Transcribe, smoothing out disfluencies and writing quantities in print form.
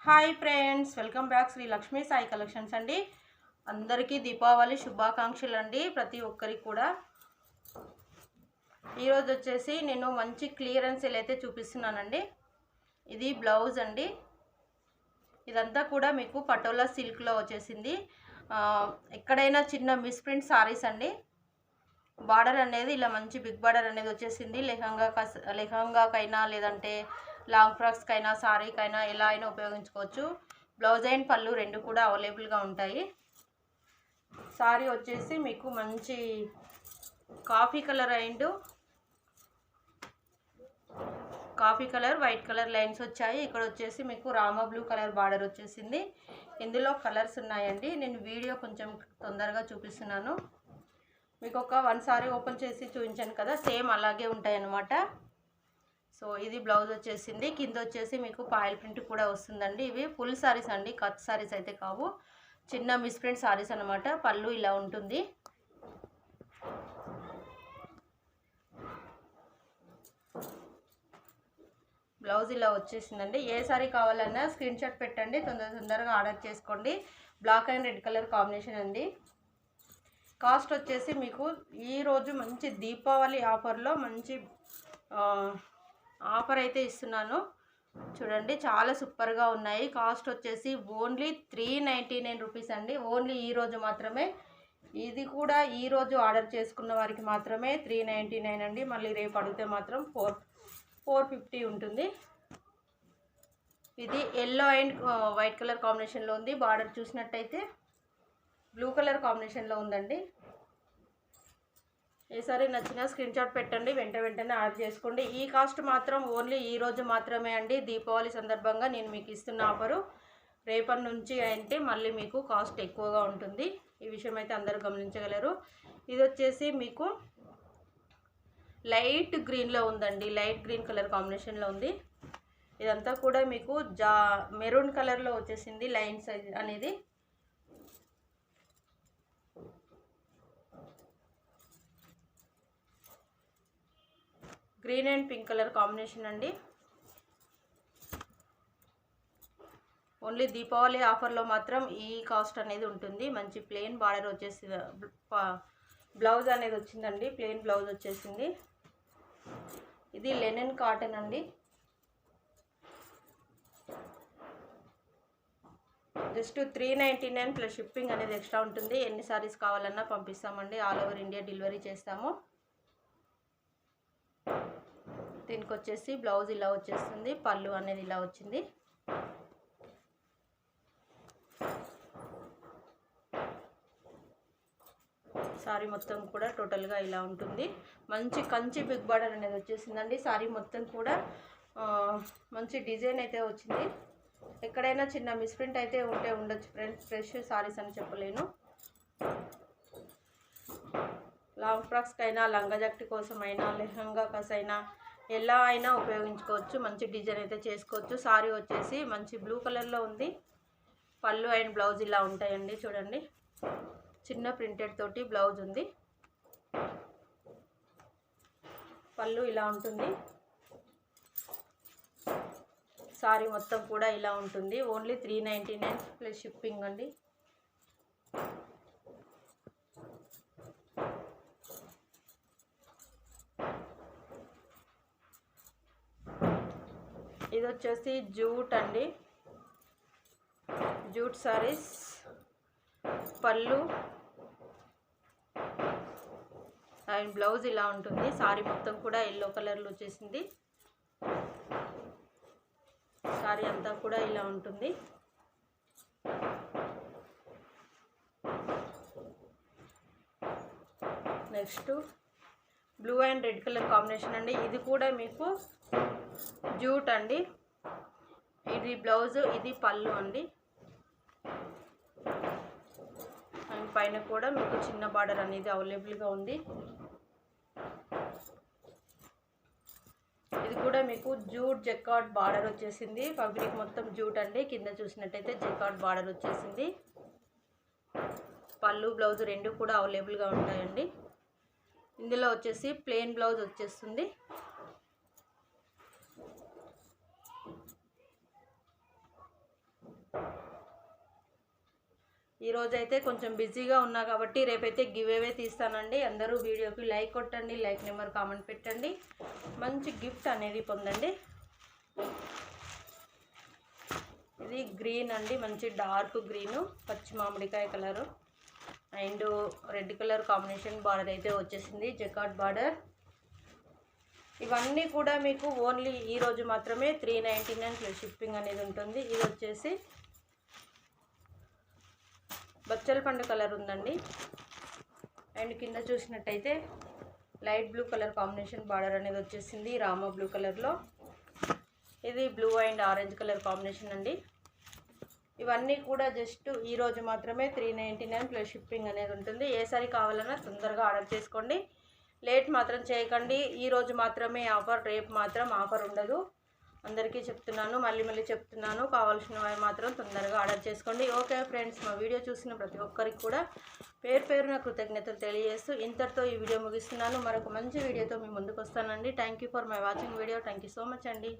Hi friends, welcome back Shri Lakshmi Sai collections అండి. అందరికీ దీపావళి శుభాకాంక్షలు అండి. ప్రతి ఒక్కరికి కూడా ఈరోజు వచ్చేసి నేను మంచి క్లియరెన్స్ సేల్ అయితే చూపిస్తున్నానండి. ఇది బ్లౌజ్ అండి. ఇదంతా కూడా మీకు పటోలా సిల్క్లో వచ్చేసింది. ఎక్కడైనా చిన్న మిస్ప్రింట్ సారీస్ అండి. బార్డర్ అనేది ఇలా మంచి బిగ్ బార్డర్ అనేది వచ్చేసింది. లెహంగాకైనా లేదంటే లాంగ్ ఫ్రాక్స్కైనా సారీకైనా ఎలా అయినా ఉపయోగించుకోవచ్చు. బ్లౌజ్ అండ్ పళ్ళు రెండు కూడా అవైలబుల్గా ఉంటాయి. సారీ వచ్చేసి మీకు మంచి coffee colour white colour lines వచ్చాయి. ఇక్కడ వచ్చేసి మీకు రామా బ్లూ కలర్ బార్డర్ వచ్చేసింది. ఇందులో కలర్స్ ఉన్నాయండి. నేను వీడియో కొంచెం తొందరగా చూపిస్తున్నాను. మీకు ఒక వన్ సారీ ఓపెన్ చేసి చూపించాను కదా, సేమ్ అలాగే ఉంటాయి అన్నమాట. సో ఇది బ్లౌజ్ వచ్చేసింది. కింద వచ్చేసి మీకు పాయల్ ప్రింట్ కూడా వస్తుందండి. ఇవి ఫుల్ సారీస్ అండి, కట్ సారీస్ అయితే కావు, చిన్న మిస్ప్రింట్ సారీస్ అనమాట. పళ్ళు ఇలా ఉంటుంది. బ్లౌజ్ ఇలా వచ్చేసిందండి. ఏ సారీ కావాలన్నా స్క్రీన్ షాట్ పెట్టండి, తొందరగా ఆర్డర్ చేసుకోండి. Black and red colour combination అండి. కాస్ట్ వచ్చేసి మీకు ఈరోజు మంచి దీపావళి ఆఫర్లో మంచి ఆఫర్ అయితే ఇస్తున్నాను. చూడండి, చాలా సూపర్గా ఉన్నాయి. కాస్ట్ వచ్చేసి ఓన్లీ 399 రూపీస్ అండి. ఓన్లీ ఈరోజు మాత్రమే. ఇది కూడా ఈరోజు ఆర్డర్ చేసుకున్న వారికి మాత్రమే 399 అండి. మళ్ళీ రేపు అడిగితే మాత్రం 450 ఉంటుంది. ఇది ఎల్లో అండ్ వైట్ కలర్ కాంబినేషన్లో ఉంది. బార్డర్ చూసినట్టయితే బ్లూ కలర్ కాంబినేషన్లో ఉందండి. ఏ సారీ నచ్చినా స్క్రీన్ షాట్ పెట్టండి, వెంటనే ఆర్డర్ చేసుకోండి. ఈ కాస్ట్ మాత్రం ఓన్లీ ఈరోజు మాత్రమే అండి. దీపావళి సందర్భంగా నేను మీకు ఇస్తున్న ఆఫరు. రేపటి నుంచి అంటే మళ్ళీ మీకు కాస్ట్ ఎక్కువగా ఉంటుంది. ఈ విషయం అయితే అందరూ గమనించగలరు. ఇది వచ్చేసి మీకు లైట్ గ్రీన్లో ఉందండి. లైట్ గ్రీన్ కలర్ కాంబినేషన్లో ఉంది. ఇదంతా కూడా మీకు మెరూన్ కలర్లో వచ్చేసింది లైన్స్ అనేది. Green and pink colour combination అండి. ఓన్లీ దీపావళి ఆఫర్లో మాత్రం ఈ కాస్ట్ అనేది ఉంటుంది. మంచి ప్లెయిన్ బార్డర్ వచ్చేసి బ్లౌజ్ అనేది వచ్చిందండి. ప్లెయిన్ బ్లౌజ్ వచ్చేసింది. ఇది లెనిన్ కాటన్ అండి. జస్ట్ 399 ప్లస్ షిప్పింగ్ అనేది ఎక్స్ట్రా ఉంటుంది. ఎన్ని సారీస్ కావాలన్నా పంపిస్తామండి. ఆల్ ఓవర్ ఇండియా డెలివరీ చేస్తాము. దీనికి వచ్చేసి బ్లౌజ్ ఇలా వచ్చేస్తుంది. పళ్ళు అనేది ఇలా వచ్చింది. సారీ మొత్తం కూడా టోటల్గా ఇలా ఉంటుంది. మంచి కంచి బిగ్ బార్డర్ అనేది వచ్చేసిందండి. సారీ మొత్తం కూడా మంచి డిజైన్ అయితే వచ్చింది. ఎక్కడైనా చిన్న మిస్ప్రింట్ అయితే ఉండొచ్చు ఫ్రెండ్స్. ఫ్రెష్ సారీస్ అని చెప్పలేను. లాంగ్ ఫ్రాక్స్కైనా, లంగా జాకెట్ కోసమైనా, లెహంగా కసైనా ఎలా అయినా ఉపయోగించుకోవచ్చు. మంచి డిజైన్ అయితే చేసుకోవచ్చు. సారీ వచ్చేసి మంచి బ్లూ కలర్లో ఉంది. పళ్ళు అండ్ బ్లౌజ్ ఇలా ఉంటాయండి. చూడండి, చిన్న ప్రింటెడ్ తోటి బ్లౌజ్ ఉంది. పళ్ళు ఇలా ఉంటుంది. సారీ మొత్తం కూడా ఇలా ఉంటుంది. ఓన్లీ 399 ప్లస్ షిప్పింగ్ అండి. ఇది వచ్చేసి జూట్ అండి. జూట్ సారీస్. పళ్ళు అండ్ బ్లౌజ్ ఇలా ఉంటుంది. సారీ మొత్తం కూడా ఎల్లో కలర్లో వచ్చేసింది. సారీ అంతా కూడా ఇలా ఉంటుంది. Next blue and red colour combination అండి. ఇది కూడా మీకు జూట్ అండి. ఇది బ్లౌజ్, ఇది పళ్ళు అండి. అండ్ పైన కూడా మీకు చిన్న బార్డర్ అనేది అవైలబుల్గా ఉంది. ఇది కూడా మీకు జూట్ జెకార్డ్ బార్డర్ వచ్చేసింది. ఫ్యాబ్రిక్ మొత్తం జూట్ అండి. కింద చూసినట్టయితే జెకార్డ్ బార్డర్ వచ్చేసింది. పళ్ళు బ్లౌజ్ రెండు కూడా అవైలబుల్గా ఉంటాయండి. ఇందులో వచ్చేసి ప్లెయిన్ బ్లౌజ్ వచ్చేస్తుంది. ఈరోజు అయితే కొంచెం బిజీగా ఉన్నా కాబట్టి రేపైతే గివ్ అవే తీస్తానండి. అందరూ వీడియోకి లైక్ కొట్టండి, లైక్ నెంబర్ కామెంట్ పెట్టండి, మంచి గిఫ్ట్ అనేది పొందండి. ఇది గ్రీన్ అండి, మంచి డార్క్ గ్రీను, పచ్చి మామిడికాయ colour and red colour combination border అయితే వచ్చేసింది, జకార్డ్ బార్డర్. ఇవన్నీ కూడా మీకు ఓన్లీ ఈరోజు మాత్రమే 399 ప్లస్ షిప్పింగ్ అనేది ఉంటుంది. ఇది వచ్చేసి బచ్చల పండు కలర్ ఉందండి. అండ్ కింద చూసినట్టయితే light blue colour combination border అనేది వచ్చేసింది రామా బ్లూ కలర్లో. ఇది blue and orange colour combination అండి. ఇవన్నీ కూడా జస్ట్ ఈరోజు మాత్రమే 399 ప్లస్ షిప్పింగ్ అనేది ఉంటుంది. ఏ సారీ కావాలన్నా తొందరగా ఆర్డర్ చేసుకోండి, లేట్ మాత్రం చేయకండి. ఈరోజు మాత్రమే ఆఫర్, రేపు మాత్రం ఆఫర్ ఉండదు. అందరికీ చెప్తున్నాను, మళ్ళీ చెప్తున్నాను. కావాల్సిన వారు మాత్రం తొందరగా ఆర్డర్ చేసుకోండి. ఓకే ఫ్రెండ్స్, మా వీడియో చూసిన ప్రతి ఒక్కరికి కూడా పేరున కృతజ్ఞతలు తెలియజేస్తూ ఇంతటితో ఈ వీడియో ముగిస్తున్నాను. మరొక మంచి వీడియోతో మీ ముందుకు వస్తానండి. Thank you for my watching video. Thank you so much అండి.